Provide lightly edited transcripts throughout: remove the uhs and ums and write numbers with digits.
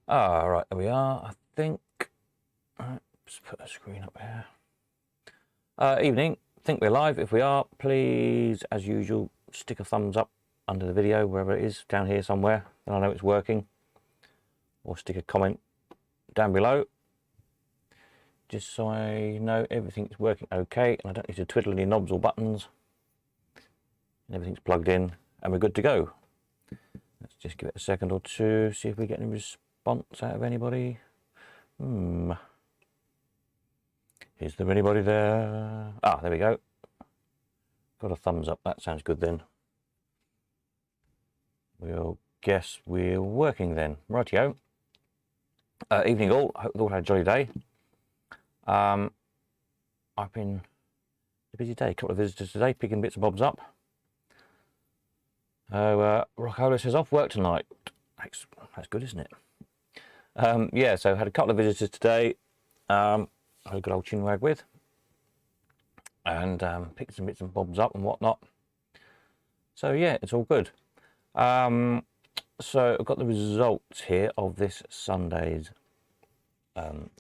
Ah, right, there we are. I think. Right, let's put a screen up here. Evening. Think we're live. If we are, please, as usual, stick a thumbs up under the video, wherever it is, down here somewhere, then I know it's working. Or stick a comment down below, just so I know everything's working okay, and I don't need to twiddle any knobs or buttons. And everything's plugged in, and we're good to go. Let's just give it a second or two, see if we get any response out of anybody. Is there anybody there? Ah, there we go. Got a thumbs up. That sounds good then. We'll guess we're working then. Rightio. Evening all. Hope you all had a jolly day. I've been a busy day. A couple of visitors today, picking bits and bobs up. Rockola says off work tonight. That's good, isn't it? Yeah, so had a couple of visitors today. I had a good old chinwag with, and picked some bits and bobs up and whatnot. So yeah, it's all good. So I've got the results here of this Sunday's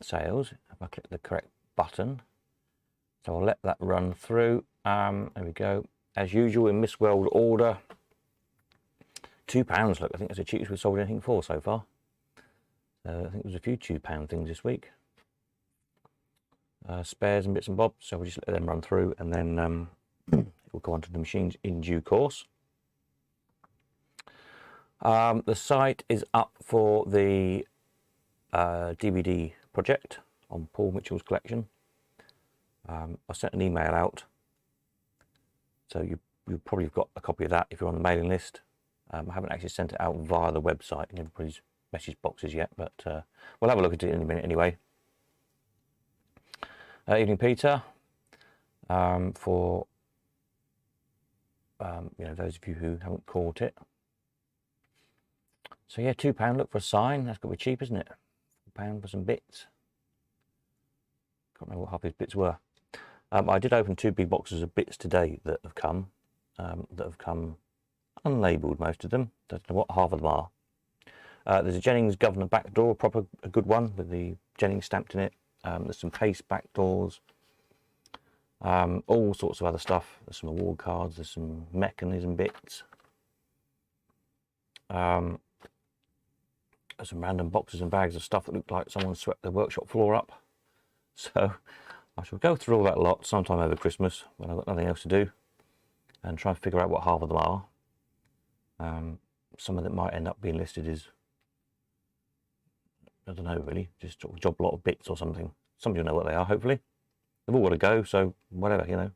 sales. If I click the correct button, so I'll let that run through. There we go. As usual in Miss World order, £2. Look, I think that's the cheapest we've sold anything for so far. I think there's a few £2 things this week. Spares and bits and bobs, so we'll just let them run through, and then we'll go onto the machines in due course. The site is up for the DVD project on Paul Mitchell's collection. I sent an email out, so you probably have got a copy of that if you're on the mailing list. I haven't actually sent it out via the website in everybody's message boxes yet, but we'll have a look at it in a minute anyway. Evening, Peter. For those of you who haven't caught it. So yeah, £2. Look for a sign. That's got to be cheap, isn't it? £1 for some bits. Can't remember what half these bits were. I did open 2 big boxes of bits today that have come unlabelled, most of them. Don't know what half of them are. There's a Jennings Governor back door, a good one with the Jennings stamped in it. There's some Pace back doors, all sorts of other stuff. There's some award cards, there's some mechanism bits. There's some random boxes and bags of stuff that look like someone swept the workshop floor up. So I shall go through all that lot sometime over Christmas when I've got nothing else to do, and try and figure out what half of them are. Some of them might end up being listed as, I don't know really, just sort of job lot of bits or something. Some of you know what they are, hopefully. They've all got to go, so whatever, you know.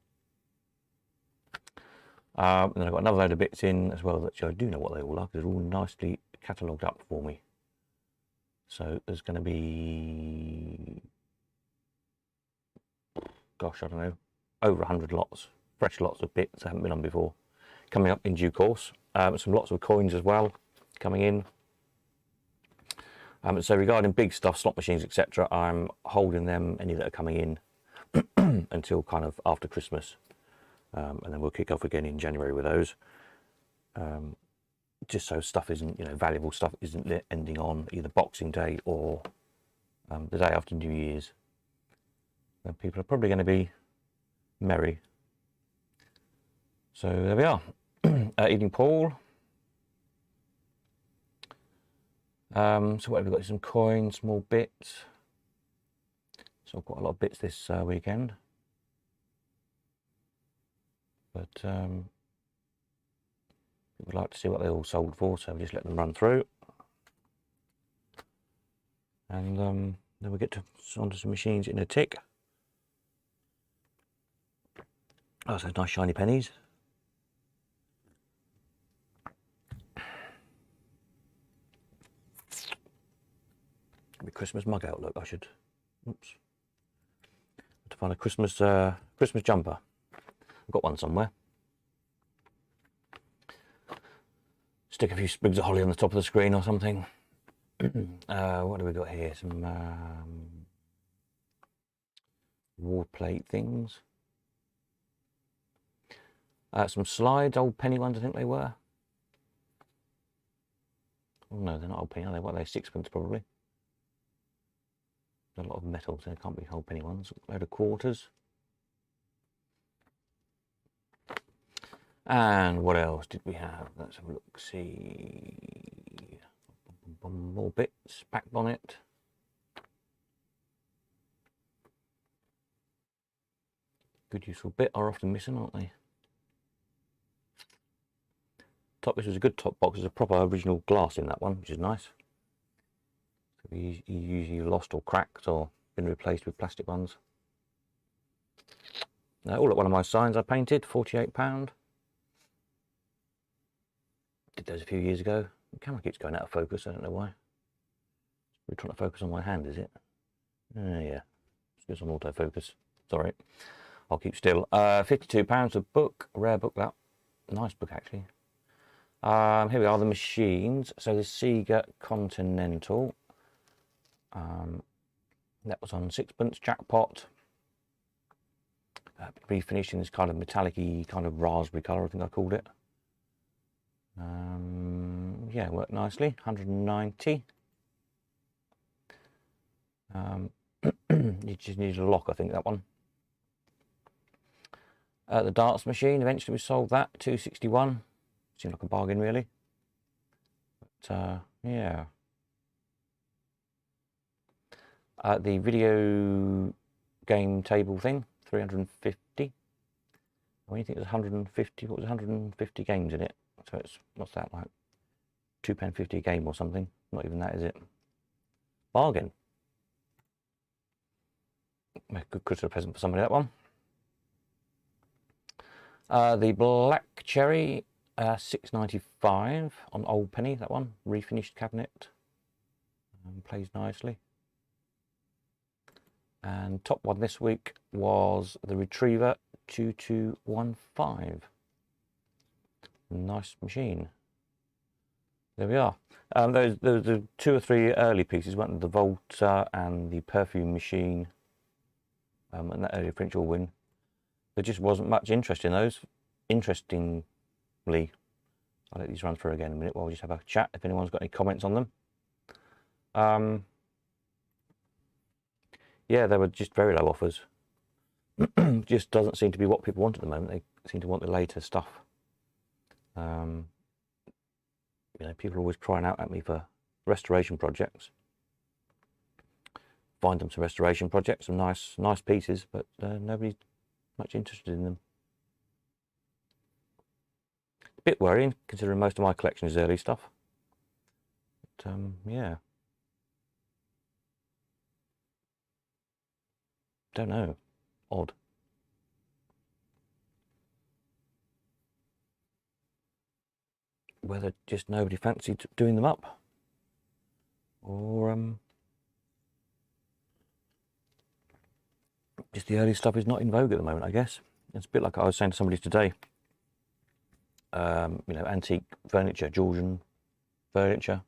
And then I've got another load of bits in as well that I do know what they all are, because they're all nicely catalogued up for me. So there's going to be, gosh, I don't know, over 100 lots, fresh lots of bits that haven't been on before, coming up in due course. Some lots of coins as well coming in. So regarding big stuff, slot machines, etc., I'm holding them, any that are coming in, until kind of after Christmas, and then we'll kick off again in January with those. Just so stuff isn't, valuable stuff isn't ending on either Boxing Day or the day after New Year's. Then people are probably going to be merry. So there we are. Evening, Paul. So what have we got? Some coins, small bits. So I've got a lot of bits this weekend. But people would like to see what they all sold for, so we just let them run through. And then we'll get onto some machines in a tick. Oh, so nice shiny pennies. Got Christmas mug out. Look, I should. Oops. Have to find a Christmas jumper. I've got one somewhere. Stick a few sprigs of holly on the top of the screen or something. What do we got here? Some wall plate things. Some slides, old penny ones, I think they were. Oh no, they're not old penny, are they? What are they? Sixpence probably. a lot of metal, so there can't be whole penny ones. A load of quarters. And what else did we have? Let's have a look, see. More bits, back bonnet. Good useful bit are often missing, aren't they? This was a good top box. There's a proper original glass in that one, which is nice. So you usually lost or cracked or been replaced with plastic ones. All at one of my signs I painted, £48. Did those a few years ago. The camera keeps going out of focus, I don't know why. We're trying to focus on my hand, is it? Yeah, it's on autofocus. Sorry, I'll keep still. £52 a book, a rare book that. Nice book actually. Here we are, the machines. So the Sega Continental. That was on sixpence, jackpot. Refinished in this kind of metallic-y, kind of raspberry colour, I think I called it. Yeah, it worked nicely. 190. You just needed a lock, I think, that one. The darts machine, eventually we sold that, 261. Seemed like a bargain, really. But, yeah. The video game table thing, 350. When you think there's 150, what was 150 games in it? So it's, what's that, like £2.50 a game or something? Not even that, is it? Bargain. Make a good Christmas present for somebody, that one. The Black Cherry, £6.95 on Old Penny, that one. Refinished cabinet. Plays nicely. And top one this week was the Retriever 2215. Nice machine. There we are. Those the 2 or 3 early pieces, weren't there? The Volta and the Perfume Machine, and that early French Allwyn. There just wasn't much interest in those. Interestingly, I'll let these run through again in a minute while we just have a chat if anyone's got any comments on them. Yeah, they were just very low offers. Just doesn't seem to be what people want at the moment. They seem to want the later stuff. You know, people are always crying out at me for restoration projects. Find them some restoration projects, some nice pieces, but nobody's much interested in them. A bit worrying, considering most of my collection is early stuff. But, yeah. Don't know. Odd. Whether just nobody fancied doing them up, or just the early stuff is not in vogue at the moment, I guess. It's a bit like I was saying to somebody today. You know, antique furniture, Georgian furniture,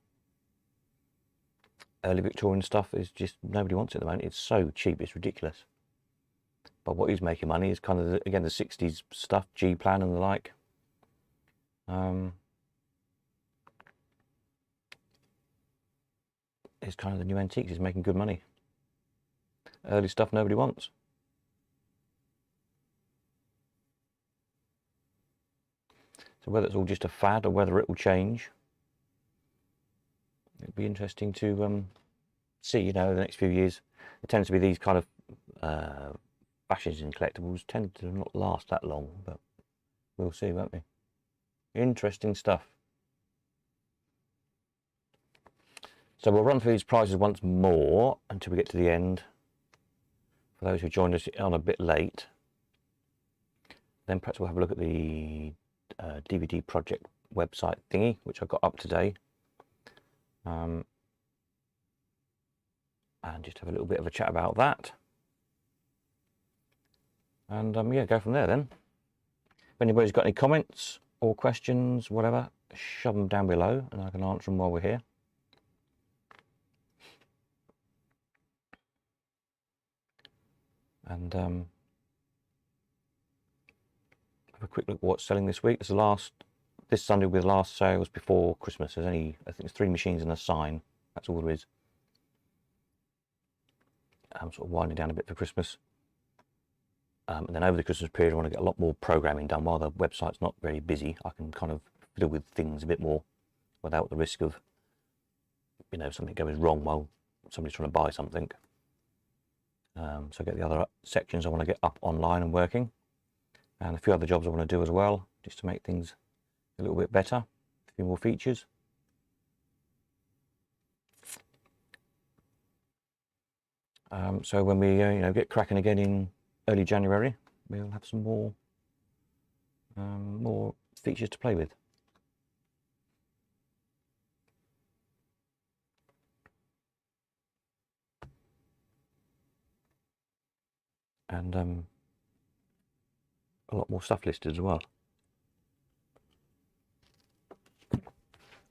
early Victorian stuff is just, nobody wants it at the moment. It's so cheap, it's ridiculous. But what is making money is kind of, again, the 60s stuff, G-Plan and the like. It's kind of the new antiques, is making good money. Early stuff nobody wants. So whether it's all just a fad or whether it will change, it'd be interesting to see, you know, the next few years. It tends to be these kind of fashions in collectibles tend to not last that long, but we'll see, won't we? Interesting stuff. So we'll run through these prices once more until we get to the end. For those who joined us on a bit late, then perhaps we'll have a look at the DVD project website thingy, which I got up today, and just have a little bit of a chat about that, and yeah, go from there then. If anybody's got any comments or questions, whatever, shove them down below and I can answer them while we're here. And have a quick look at what's selling this week. This Sunday with last sales before Christmas. There's only, I think it's 3 machines and a sign. That's all there is. I'm sort of winding down a bit for Christmas. And then over the Christmas period, I want to get a lot more programming done. While the website's not very busy, I can kind of fiddle with things a bit more without the risk of, you know, something going wrong while somebody's trying to buy something. So get the other sections I want to get up online and working, and a few other jobs I want to do as well, just to make things a little bit better, a few more features. So when we you know, get cracking again in early January, we'll have some more features to play with. And a lot more stuff listed as well.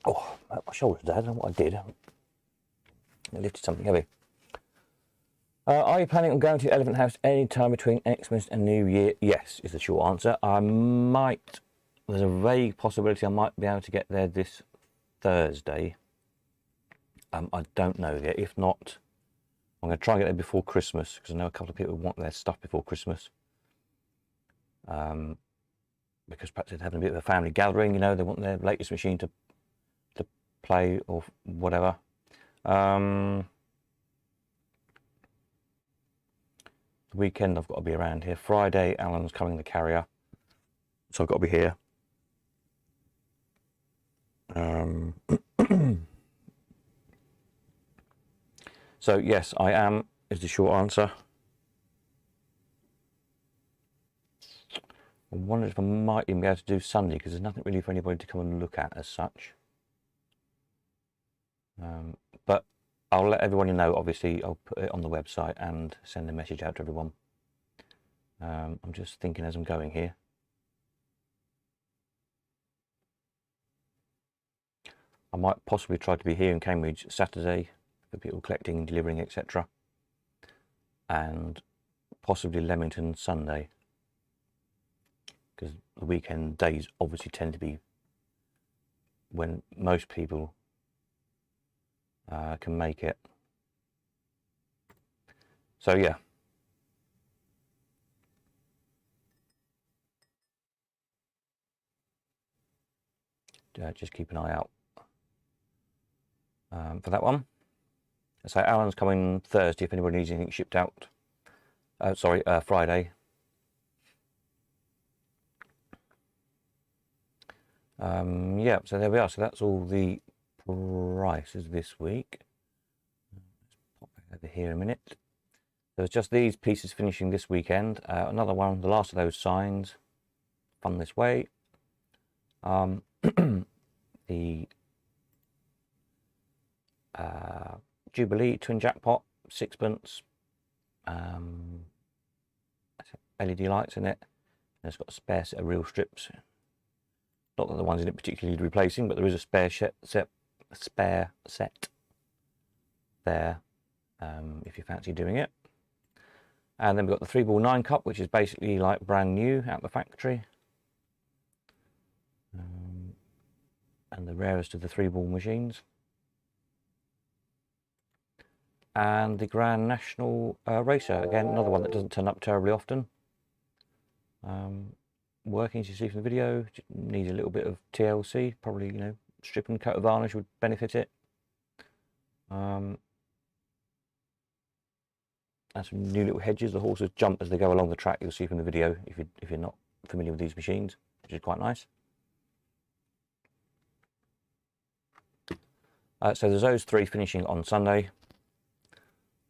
Oh, my shoulders, Dad. I don't know what I did. I lifted something heavy. Are you planning on going to Elephant House any time between Xmas and New Year? Yes, is the short answer. I might, there's a vague possibility I might be able to get there this Thursday. I don't know yet. If not, I'm going to try and get there before Christmas, because I know a couple of people want their stuff before Christmas. Because perhaps they're having a bit of a family gathering, you know, they want their latest machine to play or whatever. The weekend I've got to be around here. Friday, Alan's coming the carrier, so I've got to be here. So yes, I am, is the short answer. I wonder if I might even be able to do Sunday, because there's nothing really for anybody to come and look at as such. But I'll let everyone know. Obviously, I'll put it on the website and send a message out to everyone. I'm just thinking as I'm going here. I might possibly try to be here in Cambridge Saturday for people collecting and delivering, etc. And possibly Leamington Sunday, because the weekend days obviously tend to be when most people can make it. So yeah. Just keep an eye out for that one. So Alan's coming Thursday if anybody needs anything shipped out. Sorry, Friday. Yeah, so there we are. So that's all the prices this week. Let's pop back over here a minute. There's just these pieces finishing this weekend. Another one, the last of those signs, Fun This Way. The Jubilee Twin Jackpot, sixpence. LED lights in it. And it's got a spare set of reel strips. Not that the ones in it particularly need replacing, but there is a spare set there if you fancy doing it. And then we've got the 3 ball 9 cup, which is basically like brand new out the factory. And the rarest of the 3 ball machines. And the Grand National Racer, again, another one that doesn't turn up terribly often. Working, as you see from the video, needs a little bit of TLC, probably, you know, strip and coat of varnish would benefit it. And some new little hedges. The horses jump as they go along the track, you'll see from the video if you're not familiar with these machines, which is quite nice. So there's those 3 finishing on Sunday.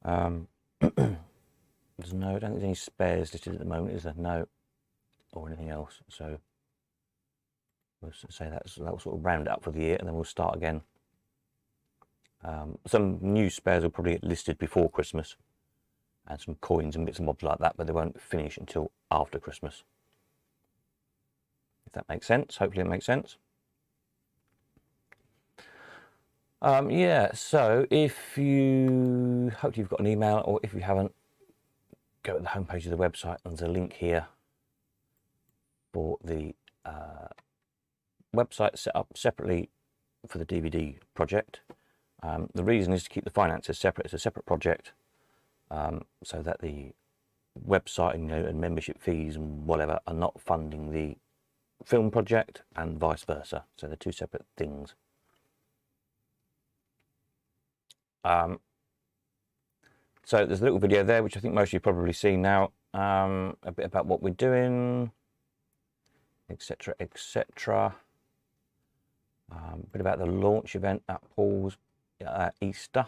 There's no, I don't think there's any spares listed at the moment, is there? No, or anything else. So we'll say that'll sort of round it up for the year, and then we'll start again. Some new spares will probably get listed before Christmas, and some coins and bits and bobs like that, but they won't finish until after Christmas. If that makes sense. Hopefully it makes sense. Yeah, so if you, hopefully you've got an email, or if you haven't, go to the homepage of the website, and there's a link here for the website set up separately for the DVD project. The reason is to keep the finances separate. It's a separate project. so that the website and, and membership fees and whatever are not funding the film project, and vice versa. So they're two separate things. So there's a little video there, which I think most of you probably seen now, a bit about what we're doing, etc., etc. A bit about the launch event at Paul's Easter.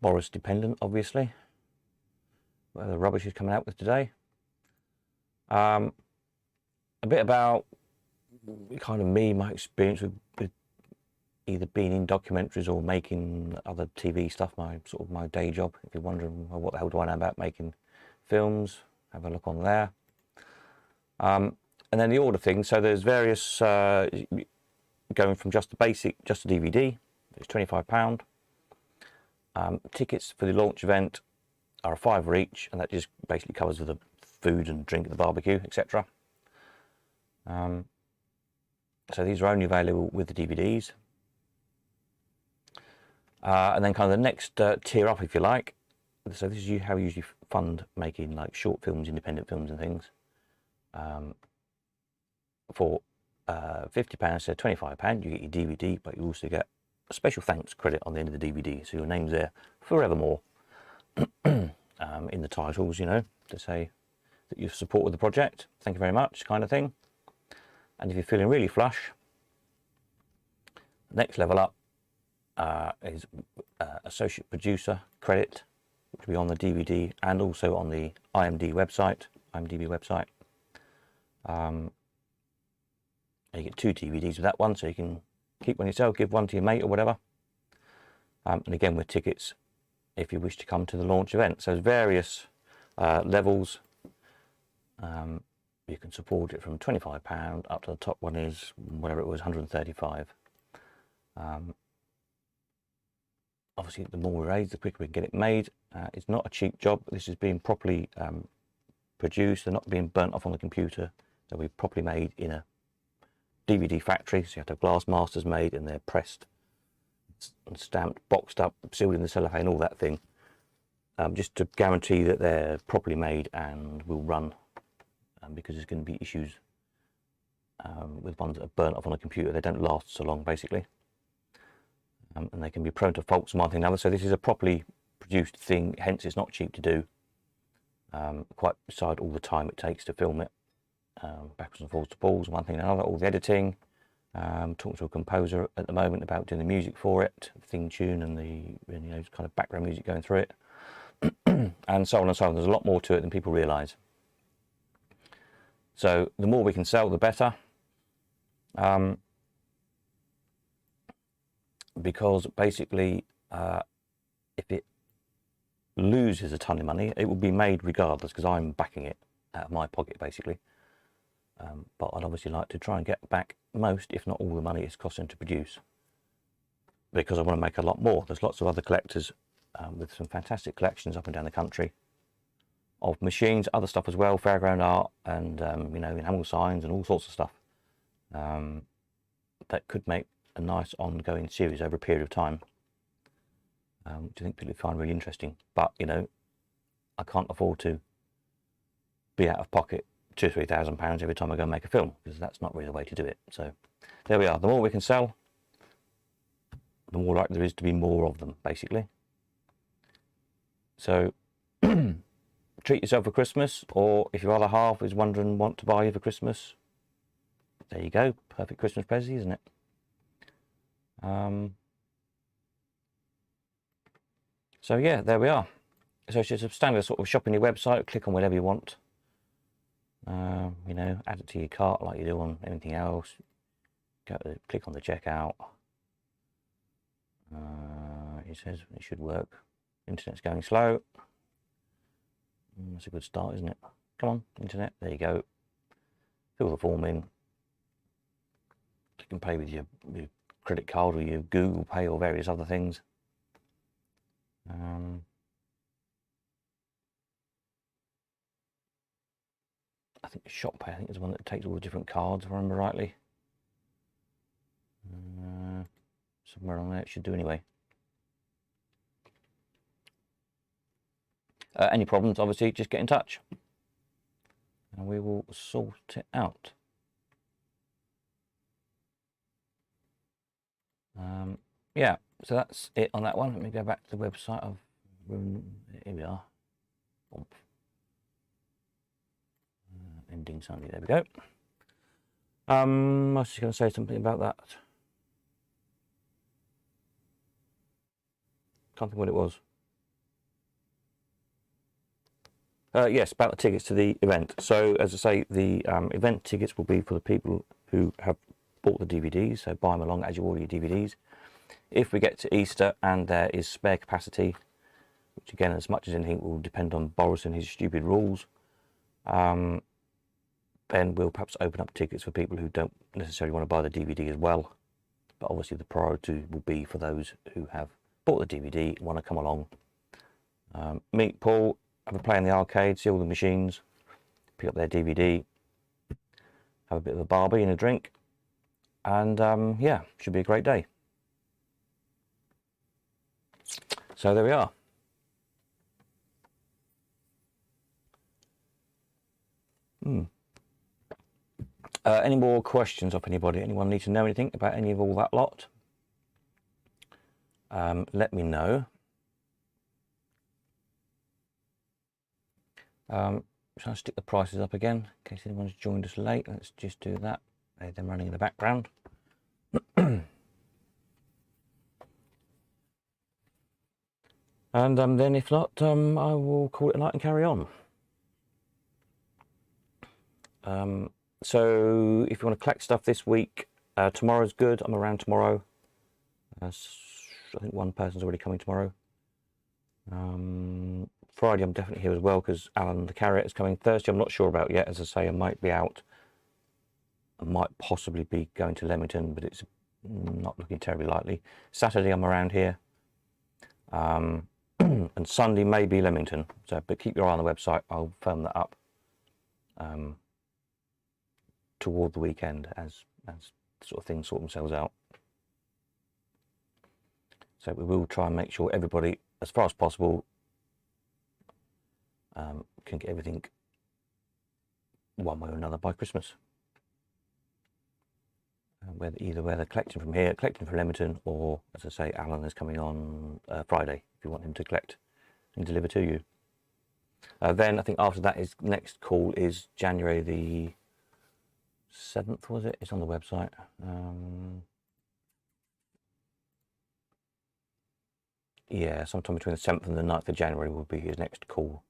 Boris dependent, obviously. Where the rubbish is coming out with today. A bit about kind of me, my experience with either being in documentaries or making other TV stuff, my sort of my day job. If you're wondering, well, what the hell do I know about making films, have a look on there. And then the order thing. So there's various going from just the basic, just a DVD. It's £25. Tickets for the launch event are a £5 each, and that just basically covers the food and drink at the barbecue, etc. So these are only available with the DVDs. And then kind of the next tier up, if you like. So this is how we usually fund making like short films, independent films and things. For £50 instead of £25, you get your DVD, but you also get a special thanks credit on the end of the DVD. So your name's there forevermore in the titles, you know, to say that you've supported the project. Thank you very much, kind of thing. And if you're feeling really flush, next level up is associate producer credit, which will be on the DVD and also on the IMDb website. You get 2 DVDs with that one, so you can keep one yourself, give one to your mate or whatever. And again with tickets if you wish to come to the launch event. So there's various levels. You can support it from £25 up to the top one is whatever it was, £135. Obviously, the more we raise, the quicker we can get it made. It's not a cheap job. This is being properly produced. They're not being burnt off on the computer. They'll be properly made in a DVD factory. So you have to have glass masters made, and they're pressed and stamped, boxed up, sealed in the cellophane, all that thing. Just to guarantee that they're properly made and will run, because there's going to be issues with ones that are burnt off on a computer. They don't last so long, basically. And they can be prone to faults and one thing and another. So this is a properly produced thing, hence it's not cheap to do. Quite beside all the time it takes to film it, backwards and forwards to Paul's, one thing and another, all the editing. Talking to a composer at the moment about doing the music for it, the theme tune and the kind of background music going through it, and so on and so on. There's a lot more to it than people realise. So the more we can sell, the better. Because basically, if it loses a ton of money, it will be made regardless, because I'm backing it out of my pocket, basically. But I'd obviously like to try and get back most, if not all, the money it's costing to produce, because I want to make a lot more. There's lots of other collectors with some fantastic collections up and down the country of machines, other stuff as well, fairground art, and enamel signs and all sorts of stuff that could make a nice ongoing series over a period of time, which I think people find really interesting. But I can't afford to be out of pocket £2,000 or £3,000 every time I go and make a film, because that's not really the way to do it. So there we are. The more we can sell, the more likely there is to be more of them, basically. So treat yourself for Christmas, or if your other half is wondering what to buy you for Christmas, there you go. Perfect Christmas present, isn't it? So yeah, there we are. So it's just a standard sort of shop on your website. Click on whatever you want. Add it to your cart like you do on anything else. Click on the checkout. It says it should work. Internet's going slow. That's a good start, isn't it? Come on, internet. There you go. Fill the form in. You can pay with your credit card or your Google Pay or various other things. I think Shop Pay, is the one that takes all the different cards, if I remember rightly. Somewhere on there it should do anyway. Any problems, obviously, just get in touch and we will sort it out. Yeah, so that's it on that one. Let me go back to the website of here we are. Ending Sunday, there we go. I was just going to say something about that. Can't think what it was. Yes, about the tickets to the event. So, as I say, the event tickets will be for the people who have bought the DVDs, so buy them along as you order your DVDs. If we get to Easter and there is spare capacity, which again, as much as anything, will depend on Boris and his stupid rules, then we'll perhaps open up tickets for people who don't necessarily want to buy the DVD as well. But obviously the priority will be for those who have bought the DVD, want to come along, meet Paul, have a play in the arcade, see all the machines, pick up their DVD, have a bit of a barbie and a drink, and yeah, should be a great day. So there we are. Any more questions off anybody? Anyone need to know anything about any of all that lot? Let me know. Shall I stick the prices up again in case anyone's joined us late? Let's just do that. They're them running in the background. And then if not, I will call it a night and carry on. So if you want to collect stuff this week, tomorrow's good. I'm around tomorrow. I think one person's already coming tomorrow. Friday I'm definitely here as well because Alan the Carrier is coming. Thursday I'm not sure about yet. As I say, I might be out. I might possibly be going to Leamington, but it's not looking terribly likely. Saturday I'm around here. And Sunday may be Leamington. So, but keep your eye on the website. I'll firm that up toward the weekend as sort of things sort themselves out. So we will try and make sure everybody, as far as possible, can get everything one way or another by Christmas. Either whether collecting from here, collecting from Leamington, or as I say, Alan is coming on Friday if you want him to collect and deliver to you. Then I think after that is next call is January the 7th, was it? It's on the website. Yeah, sometime between the 7th and the 9th of January will be his next call.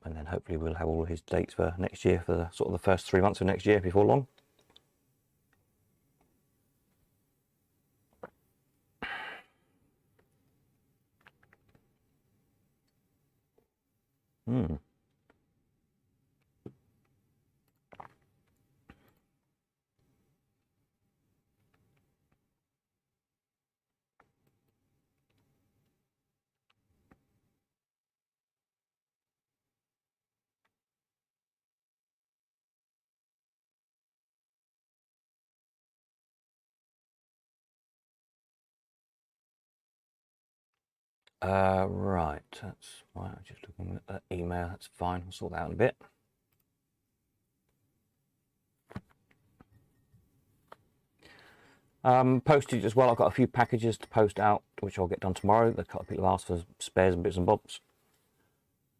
And then hopefully we'll have all his dates for next year, for the, sort of the first 3 months of next year before long. Right, that's why I'm just looking at that email. That's fine. We'll sort that out in a bit. Postage as well. I've got a few packages to post out, which I'll get done tomorrow. A couple of people asked for spares and bits and bobs.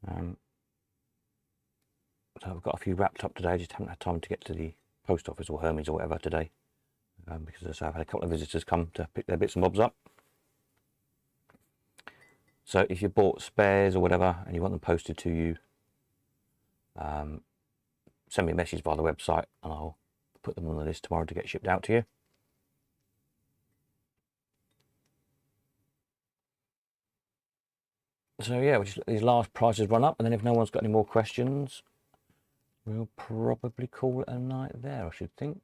So I've got a few wrapped up today. I just haven't had time to get to the post office or Hermes or whatever today, because as I say, I've had a couple of visitors come to pick their bits and bobs up. So if you bought spares or whatever and you want them posted to you, send me a message via the website and I'll put them on the list tomorrow to get shipped out to you. So yeah, we'll just let these last prices run up, and then if no one's got any more questions, we'll probably call it a night there, I should think.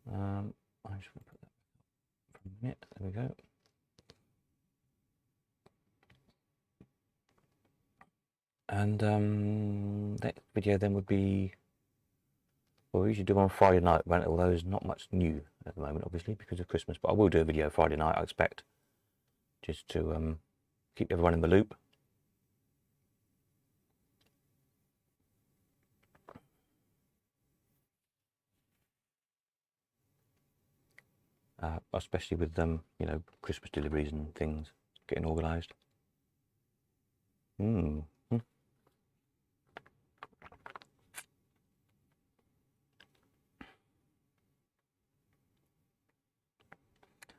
I just want to put that for a minute. There we go. And next video then would be, Well, we usually do on Friday night, although there's not much new at the moment, obviously, because of Christmas. But I will do a video Friday night, I expect, just to keep everyone in the loop. Especially with you know, Christmas deliveries and things getting organised.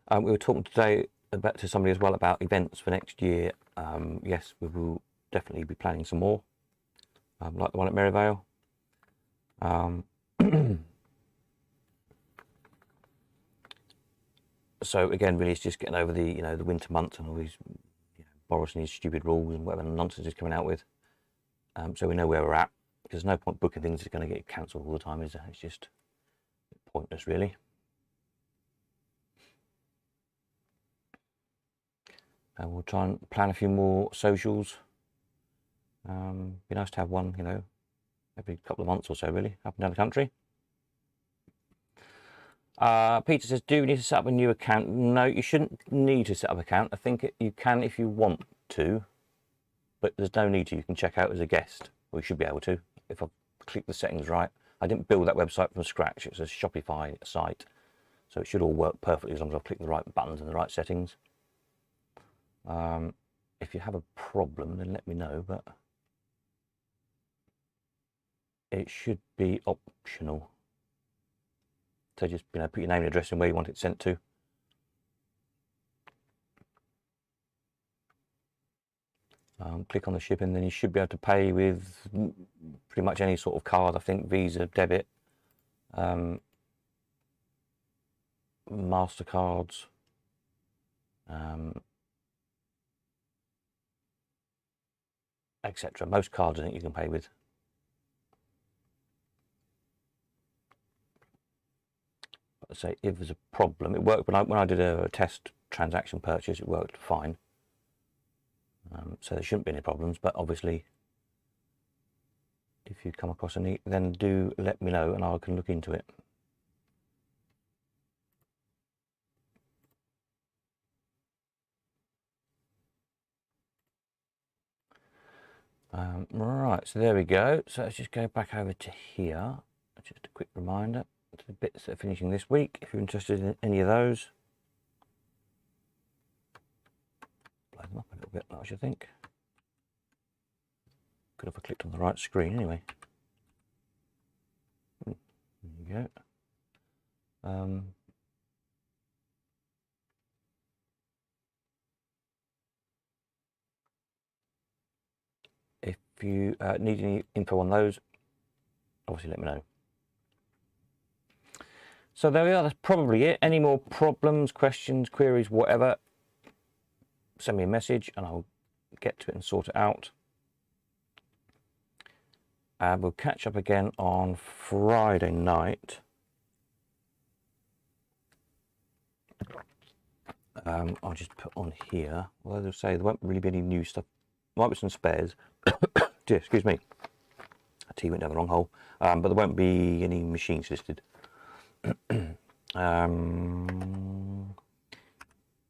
We were talking today to somebody as well about events for next year. Yes, we will definitely be planning some more, like the one at Merivale. So again, really, it's just getting over the the winter months and all these Boris and his stupid rules and whatever nonsense he's coming out with. So we know where we're at. There's no point booking things that are going to get cancelled all the time, is there? It's just pointless, really. We'll try and plan a few more socials. Be nice to have one, you know, every couple of months or so, really, up and down the country. Peter says, do we need to set up a new account? No, you shouldn't need to set up an account. I think you can if you want to, but there's no need to. You can check out as a guest, or you should be able to, if I click the settings right. I didn't build that website from scratch. It's a Shopify site, so it should all work perfectly as long as I click the right buttons and the right settings. If you have a problem, then let me know, but it should be optional. So just, you know, put your name and address and where you want it sent to. Click on the shipping, then you should be able to pay with pretty much any sort of card. I think Visa, debit, MasterCards, etc. Most cards I think you can pay with. But say if there's a problem, it worked when I did a test transaction purchase. It worked fine. So there shouldn't be any problems, but obviously if you come across any, then do let me know and I can look into it. Right, so there we go. So let's just go back over to here. Just a quick reminder to the bits that are finishing this week, if you're interested in any of those. Blow them up a little bit, I should think. Could have clicked on the right screen anyway. There you go. If you need any info on those, obviously let me know. So there we are, that's probably it. Any more problems, questions, queries, whatever, send me a message and I'll get to it and sort it out. We'll catch up again on Friday night. I'll just put on here, although they'll say there won't really be any new stuff. Might be some spares. Dear, excuse me. A tea went down the wrong hole. But there won't be any machines listed.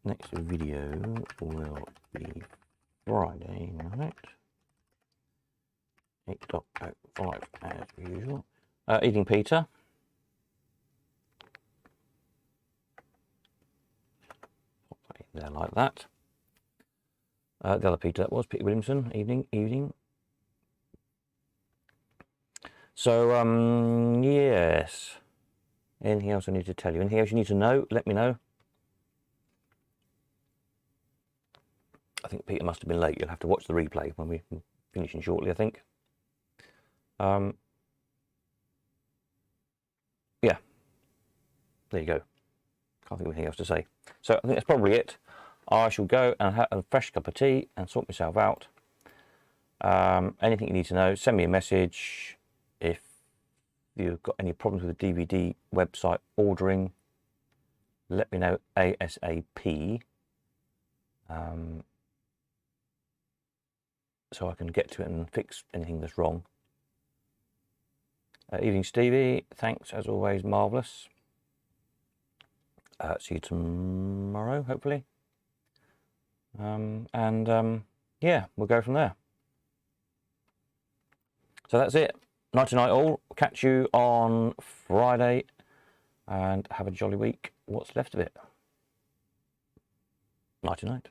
Next video will be Friday night. 8.05 as usual. Eating Peter. There like that. The other Peter, that was Peter Williamson. Evening. So yes. Anything else I need to tell you? Anything else you need to know? Let me know. I think Peter must have been late. You'll have to watch the replay when we're finishing shortly, I think. Yeah. There you go. Can't think of anything else to say. So I think that's probably it. I shall go and have a fresh cup of tea and sort myself out. Anything you need to know, send me a message. If you've got any problems with the DVD website ordering, let me know ASAP. So I can get to it and fix anything that's wrong. Evening Stevie, thanks as always, marvellous. See you tomorrow, hopefully. Yeah, we'll go from there. So that's it. Night to night all. Catch you on Friday and have a jolly week. What's left of it. Night to night.